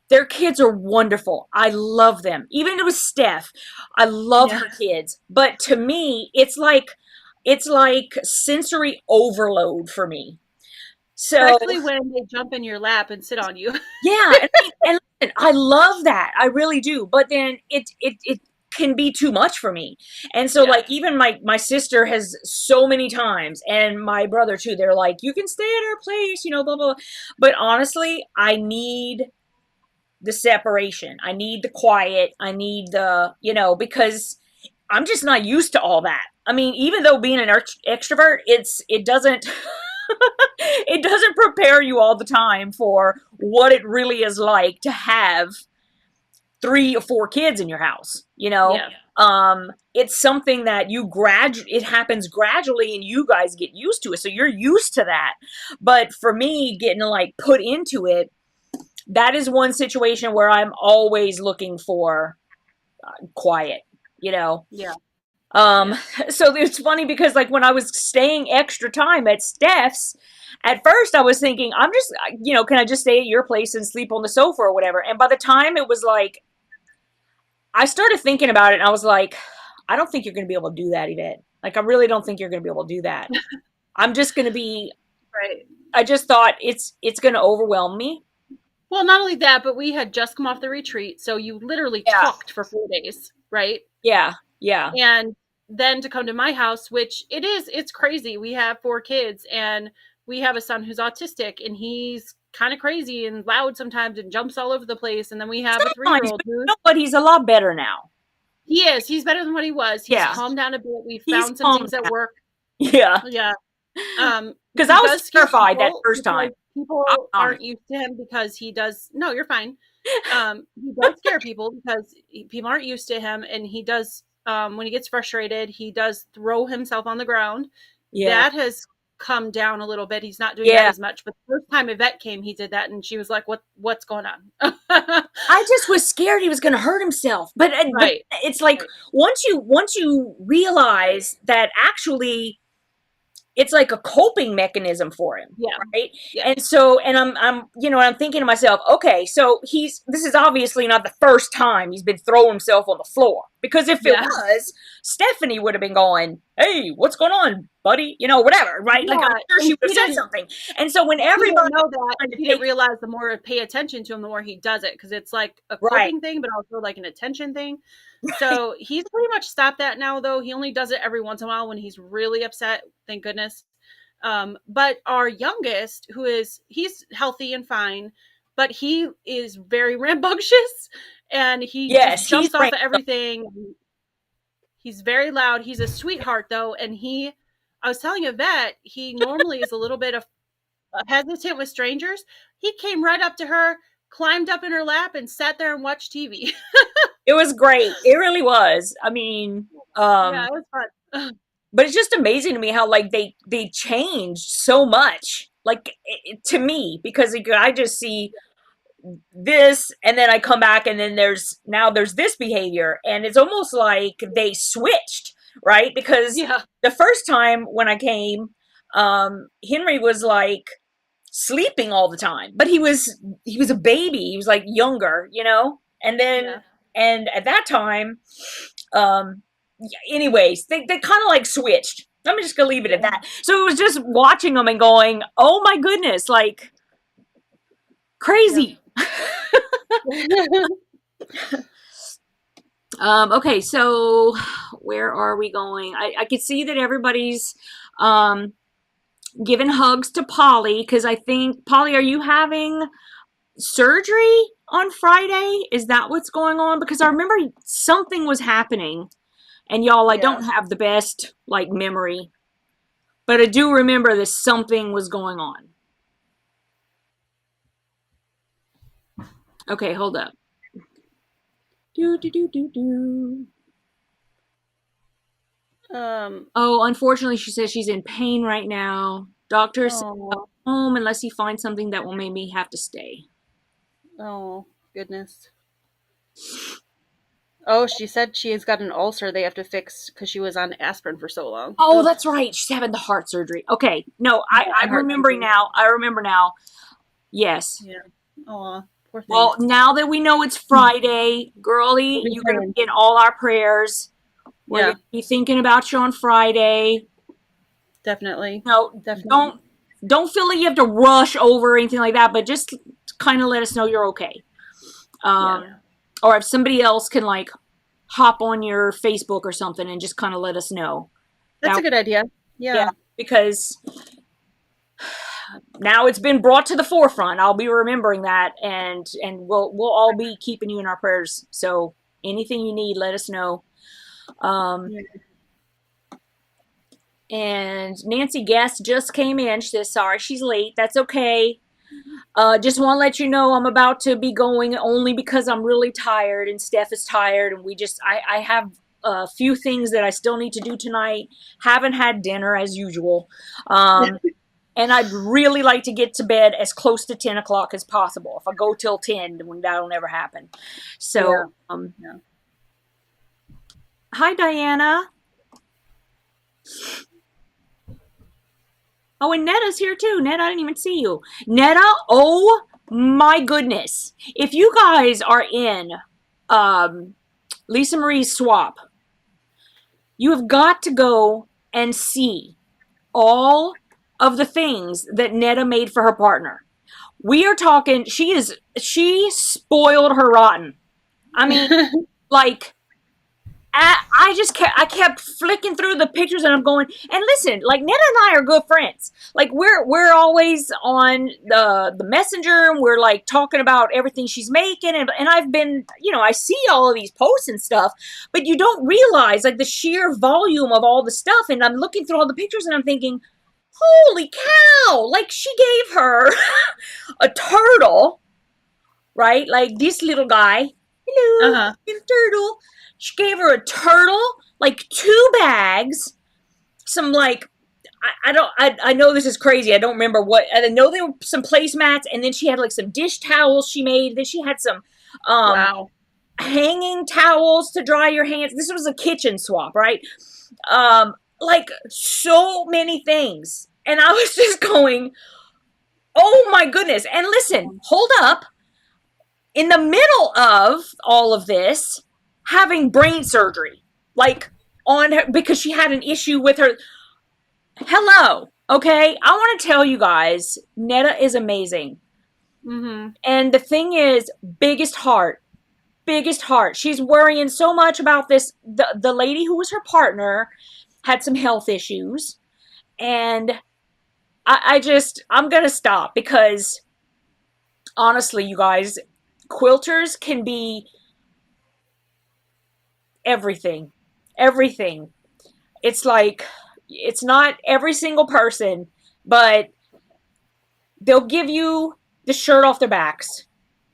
Their kids are wonderful. I love them. Even it was Steph. I love Yeah. her kids. But to me, it's like sensory overload for me. So Especially when they jump in your lap and sit on you. yeah, and listen, I love that. I really do. But then it can be too much for me. And so Yeah. like even my sister has so many times and my brother too, they're like, you can stay at our place, blah, blah, blah. But honestly, I need the separation. I need the quiet. I need because I'm just not used to all that. I mean, even though being an extrovert, it doesn't it doesn't prepare you all the time for what it really is like to have 3 or 4 kids in your house, Yeah. it's something that it happens gradually and you guys get used to it. So you're used to that. But for me, getting like put into it, that is one situation where I'm always looking for quiet, you know? Yeah. Um, Yeah. so it's funny because like when I was staying extra time at Steph's, at first I was thinking, I'm just, can I just stay at your place and sleep on the sofa or whatever? And by the time it was like, I started thinking about it and I was like, I don't think you're going to be able to do that, Yvette. Like, I really don't think you're going to be able to do that. I'm just going to be, Right. I just thought it's going to overwhelm me. Well, not only that, but we had just come off the retreat, so you literally Yeah. talked for 4 days, right? Yeah. Yeah. And then to come to my house, which it's crazy. We have 4 kids and we have a son who's autistic and he's kind of crazy and loud sometimes and jumps all over the place. And then we have a Sometimes, 3-year-old but who's but he's a lot better now. he's better than what he was. He's Yeah. calmed down a bit. We He's found some calmed things that down. work. Yeah. Yeah. Because He I was does scare terrified that people first time. because people I'll be aren't honest. used to him because he does. No, you're fine. He does scare people because people aren't used to him, and he does. When he gets frustrated, he does throw himself on the ground. Yeah. That has come down a little bit. He's not doing that Yeah. as much. But the first time Yvette came, he did that, and she was like, "What's going on?" I just was scared he was going to hurt himself. But Right. it's like once you realize that actually it's like a coping mechanism for him. Yeah. Right. Yeah. And so, and I'm, I'm thinking to myself, okay, so this is obviously not the first time he's been throwing himself on the floor, because if it was, Stephanie would have been going, hey, what's going on, buddy? Whatever. Right. Like, I'm sure she would have said something. And so when everybody know that, he didn't realize the more I pay attention to him, the more he does it. Cause it's like a coping thing, but also like an attention thing. So he's pretty much stopped that now, though. He only does it every once in a while when he's really upset. Thank goodness. But our youngest, he's healthy and fine, but he is very rambunctious, and he just jumps off of everything. He's very loud. He's a sweetheart, though. And I was telling Yvette, he normally is a little bit of hesitant with strangers. He came right up to her, climbed up in her lap, and sat there and watched TV. It was great. It really was. I mean, yeah, it was fun. But it's just amazing to me how like they changed so much, like to me, because I just see this, and then I come back, and then there's this behavior, and it's almost like they switched, right? Because the first time when I came, Henry was like sleeping all the time, but he was a baby. He was like younger, and then and at that time, anyways, they kind of like switched. I'm just gonna leave it at that. So it was just watching them and going, oh my goodness, like crazy. Okay, so where are we going? I could see that everybody's giving hugs to Polly, because I think, Polly, are you having surgery on Friday? Is that what's going on? Because I remember something was happening. And y'all, I don't have the best, like, memory. But I do remember that something was going on. Okay, hold up. Oh, unfortunately, she says she's in pain right now. Doctor said go home unless he finds something that will make me have to stay. Oh, goodness. Oh, she said she has got an ulcer they have to fix because she was on aspirin for so long. Oh, that's right. She's having the heart surgery. Okay. No, I'm remembering now. I remember now. Yes. Yeah. Oh, poor thing. Well, now that we know it's Friday, girlie, you're going to be in all our prayers. We're going to be thinking about you on Friday. Definitely. No, definitely. Don't feel like you have to rush over or anything like that, but just kind of let us know you're okay. Or if somebody else can like hop on your Facebook or something and just kind of let us know. That's a good idea. Yeah. Because now it's been brought to the forefront. I'll be remembering that, and we'll all be keeping you in our prayers. So anything you need, let us know. And Nancy Guest just came in. She says, sorry she's late. That's okay. Just want to let you know I'm about to be going only because I'm really tired and Steph is tired, and I have a few things that I still need to do tonight. Haven't had dinner as usual. And I'd really like to get to bed as close to 10 o'clock as possible. If I go till 10, that'll never happen. So, hi, Diana. Oh, and Netta's here too. Netta, I didn't even see you. Netta, oh my goodness. If you guys are in Lisa Marie's swap, you have got to go and see all of the things that Netta made for her partner. We are talking, she spoiled her rotten. I mean, like, I kept flicking through the pictures, and I'm going, and listen, like, Netta and I are good friends. Like, we're always on the messenger, and we're like talking about everything she's making, and I've been, I see all of these posts and stuff, but you don't realize like the sheer volume of all the stuff. And I'm looking through all the pictures, and I'm thinking, holy cow, like, she gave her a turtle, right? Like, this little guy, hello, little turtle. She gave her a turtle, like 2 bags, some like, I know this is crazy. I don't remember what, I know there were some placemats, and then she had like some dish towels she made. Then she had some hanging towels to dry your hands. This was a kitchen swap, right? like so many things. And I was just going, oh my goodness. And listen, hold up. In the middle of all of this, having brain surgery, like on her, because she had an issue with her. Hello. Okay. I want to tell you guys, Netta is amazing. Mm-hmm. And the thing is, biggest heart. She's worrying so much about this. The lady who was her partner had some health issues. And I'm going to stop because honestly, you guys, quilters can be everything. Everything. It's like, it's not every single person, but they'll give you the shirt off their backs.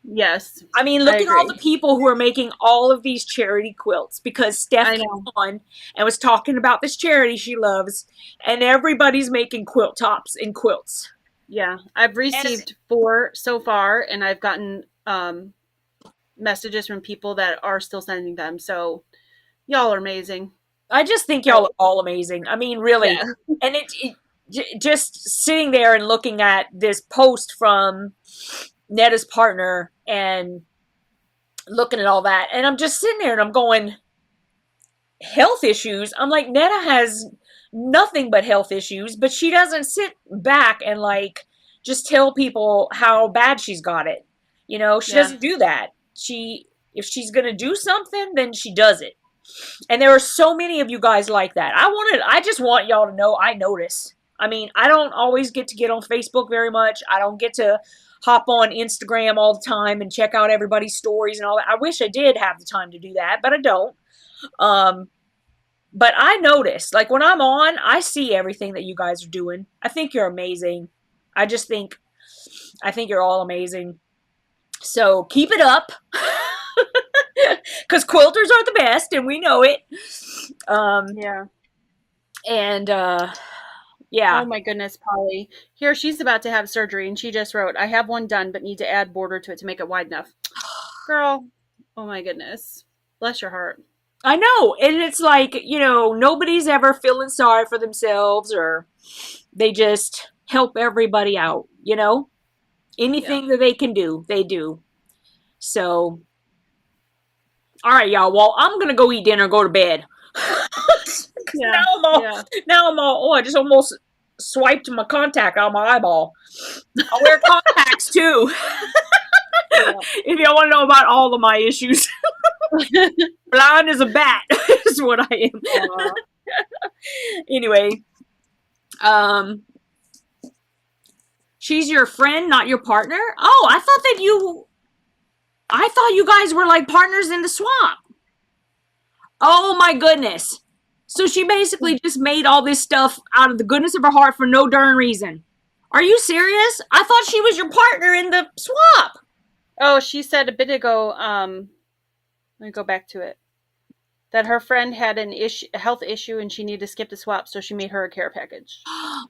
Yes. I mean, look at all the people who are making all of these charity quilts because Steph came on and was talking about this charity she loves, and everybody's making quilt tops and quilts. Yeah, I've received 4 so far, and I've gotten messages from people that are still sending them. So y'all are amazing. I just think y'all are all amazing. I mean, really. Yeah. And it just sitting there and looking at this post from Netta's partner and looking at all that, and I'm just sitting there and I'm going, health issues? I'm like, Netta has nothing but health issues, but she doesn't sit back and like just tell people how bad she's got it. You know, she doesn't do that. If she's gonna do something, then she does it. And there are so many of you guys like that. I just want y'all to know I notice. I mean, I don't always get to get on Facebook very much. I don't get to hop on Instagram all the time and check out everybody's stories and all that. I wish I did have the time to do that, but I don't. But I notice, like when I'm on, I see everything that you guys are doing. I think you're amazing. I think you're all amazing. So keep it up. Because quilters are the best, and we know it. And yeah. Oh my goodness, Polly. Here, she's about to have surgery, and she just wrote, I have one done, but need to add border to it to make it wide enough. Girl, oh my goodness. Bless your heart. I know. And it's like, you know, nobody's ever feeling sorry for themselves, or they just help everybody out, you know? Anything that they can do, they do. So, all right, y'all. Well, I'm going to go eat dinner and go to bed. Now I'm all, I just almost swiped my contact out of my eyeball. I wear contacts too. If y'all want to know about all of my issues. Blind as a bat is what I am. Anyway, she's your friend, not your partner? Oh, I thought you guys were like partners in the swamp. Oh my goodness. So she basically just made all this stuff out of the goodness of her heart for no darn reason. Are you serious? I thought she was your partner in the swamp. Oh, she said a bit ago, let me go back to it, that her friend had a health issue and she needed to skip the swap, so she made her a care package.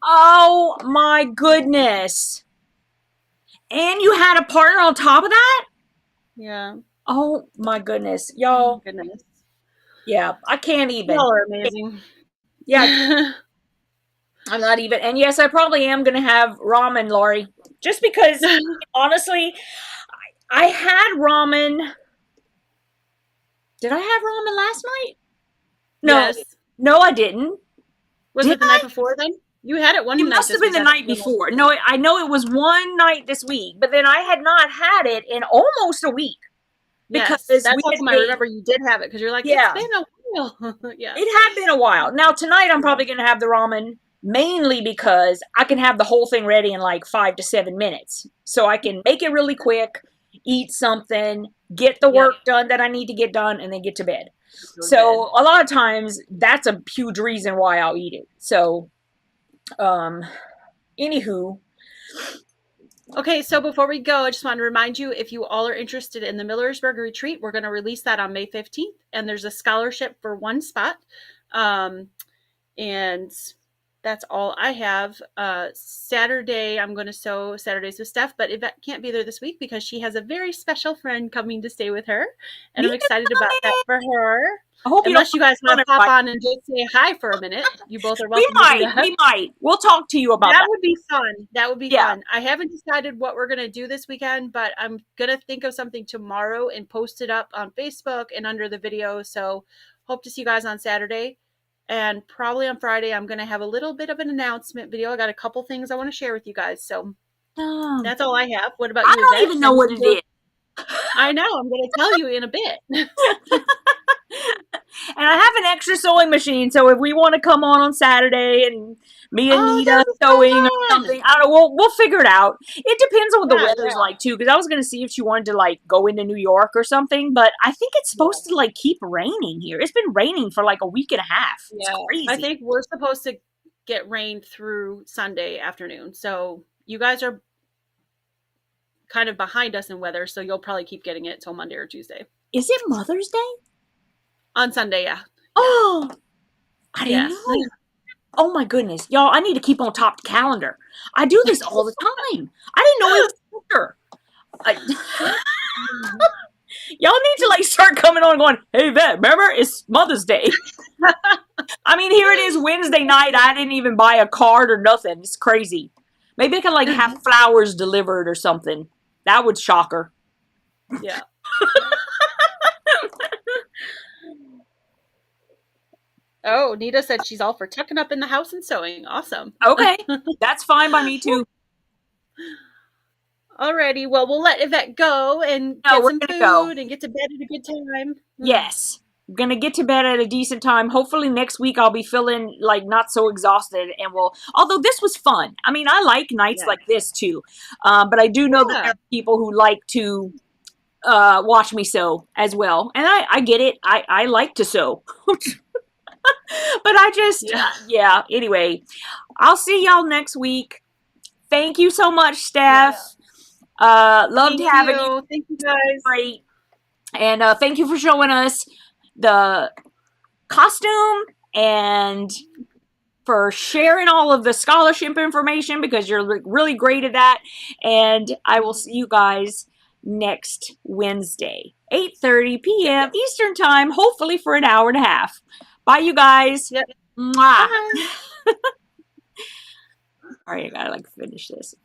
Oh my goodness. And you had a partner on top of that? Yeah. Oh my goodness. Y'all. Oh, goodness. Yeah, I can't even. Y'all are amazing. Yeah. I'm not even. And yes, I probably am going to have ramen, Lori. Just because, honestly, I had ramen. Did I have ramen last night? No. Yes. No, I didn't. Was it the night before then? You had it one night. It must have been the night before. No, I know it was one night this week, but then I had not had it in almost a week. Because that's how come I remember you did have it, because you're like, it's been a while. Yeah. It had been a while. Now, tonight I'm probably going to have the ramen, mainly because I can have the whole thing ready in like 5 to 7 minutes. So I can make it really quick, eat something, get the work done that I need to get done, and then get to bed. So a lot of times that's a huge reason why I'll eat it. So, anywho. Okay, so before we go, I just want to remind you, if you all are interested in the Millersburg retreat, we're going to release that on May 15th, and there's a scholarship for one spot. And that's all I have. Saturday, I'm going to sew Saturdays with Steph, but Yvette can't be there this week because she has a very special friend coming to stay with her, and I'm Nina's excited about that coming. for her. I hope you don't Unless you guys want on to pop everybody. on and just say hi for a minute, you both are We welcome to do that. We might. We'll talk to you about That that. would be fun. That would be Yeah. fun. I haven't decided what we're going to do this weekend, but I'm going to think of something tomorrow and post it up on Facebook and under the video. So hope to see you guys on Saturday. And probably on Friday, I'm going to have a little bit of an announcement video. I got a couple things I want to share with you guys. So that's all I have. What about I you, don't Yvette? even know what it is. I know. I'm going to tell you in a bit. And I have an extra sewing machine, so if we want to come on Saturday and me and Nita sewing or something, I don't know. We'll figure it out. It depends on what the weather's like too, because I was gonna see if she wanted to like go into New York or something, but I think it's supposed to like keep raining here. It's been raining for like a week and a half. It's crazy. I think we're supposed to get rain through Sunday afternoon, so you guys are kind of behind us in weather, so you'll probably keep getting it till Monday or Tuesday. Is it Mother's Day? On Sunday, yeah. Oh, I didn't know. Oh my goodness. Y'all, I need to keep on top of the calendar. I do this all the time. I didn't know it was winter. Y'all need to like start coming on and going, hey, Yvette, remember? It's Mother's Day. I mean, here it is Wednesday night. I didn't even buy a card or nothing. It's crazy. Maybe I can like have flowers delivered or something. That would shock her. Yeah. Oh, Nita said she's all for tucking up in the house and sewing. Awesome. Okay. That's fine by me too. Alrighty. Well, we'll let Yvette go and get some food and get to bed at a good time. Yes. I'm going to get to bed at a decent time. Hopefully next week I'll be feeling like not so exhausted and although this was fun. I mean, I like nights like this too. But I do know that there are people who like to watch me sew as well. And I get it. I like to sew. But I just, anyway, I'll see y'all next week. Thank you so much, Steph. Loved having you. Thank you, guys. Great. And thank you for showing us the costume and for sharing all of the scholarship information because you're really great at that. And I will see you guys next Wednesday, 8:30 p.m. Eastern Time, hopefully for an hour and a half. Bye, you guys. Yep. Mwah. Bye. All right, I gotta like finish this.